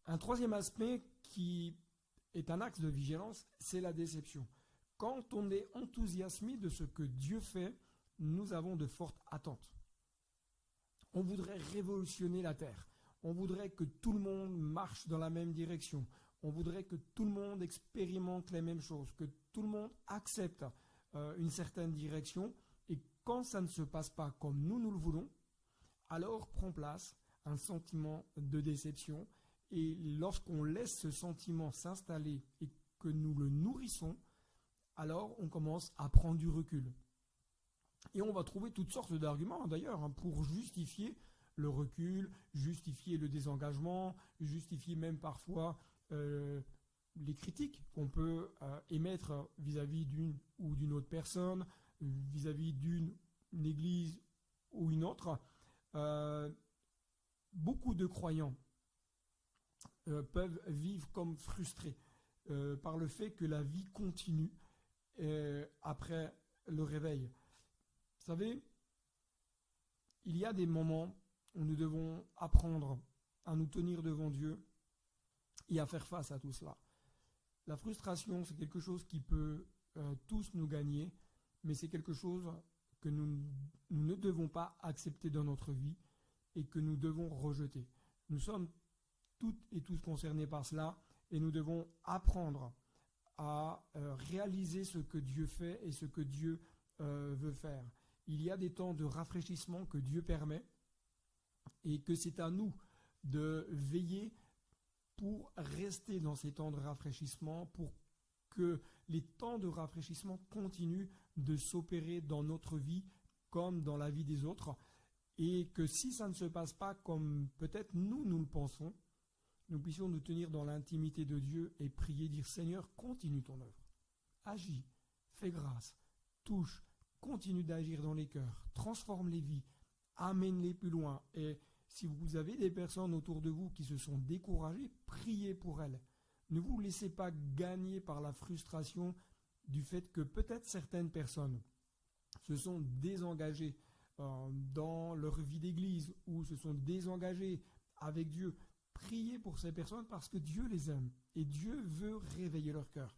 Un troisième aspect qui est un axe de vigilance, c'est la déception. Quand on est enthousiasmé de ce que Dieu fait, nous avons de fortes attentes. On voudrait révolutionner la terre. On voudrait que tout le monde marche dans la même direction. On voudrait que tout le monde expérimente les mêmes choses, que tout le monde accepte une certaine direction. Et quand ça ne se passe pas comme nous le voulons, alors prend place un sentiment de déception. Et lorsqu'on laisse ce sentiment s'installer et que nous le nourrissons, alors on commence à prendre du recul. Et on va trouver toutes sortes d'arguments d'ailleurs pour justifier le recul, justifier le désengagement, justifier même parfois les critiques qu'on peut émettre vis-à-vis d'une ou d'une autre personne, vis-à-vis d'une église ou une autre. Beaucoup de croyants peuvent vivre comme frustrés par le fait que la vie continue après le réveil. Vous savez, il y a des moments où nous devons apprendre à nous tenir devant Dieu et à faire face à tout cela. La frustration, c'est quelque chose qui peut tous nous gagner, mais c'est quelque chose que nous ne devons pas accepter dans notre vie et que nous devons rejeter. Nous sommes toutes et tous concernés par cela et nous devons apprendre à réaliser ce que Dieu fait et ce que Dieu veut faire. Il y a des temps de rafraîchissement que Dieu permet et que c'est à nous de veiller pour rester dans ces temps de rafraîchissement, pour que les temps de rafraîchissement continuent de s'opérer dans notre vie comme dans la vie des autres, et que si ça ne se passe pas comme peut-être nous le pensons, nous puissions nous tenir dans l'intimité de Dieu et prier, dire Seigneur, continue ton œuvre, agis, fais grâce, touche, continue d'agir dans les cœurs, transforme les vies, amène-les plus loin. Et si vous avez des personnes autour de vous qui se sont découragées, priez pour elles. Ne vous laissez pas gagner par la frustration du fait que peut-être certaines personnes se sont désengagées dans leur vie d'église ou se sont désengagées avec Dieu. Priez pour ces personnes parce que Dieu les aime et Dieu veut réveiller leur cœur.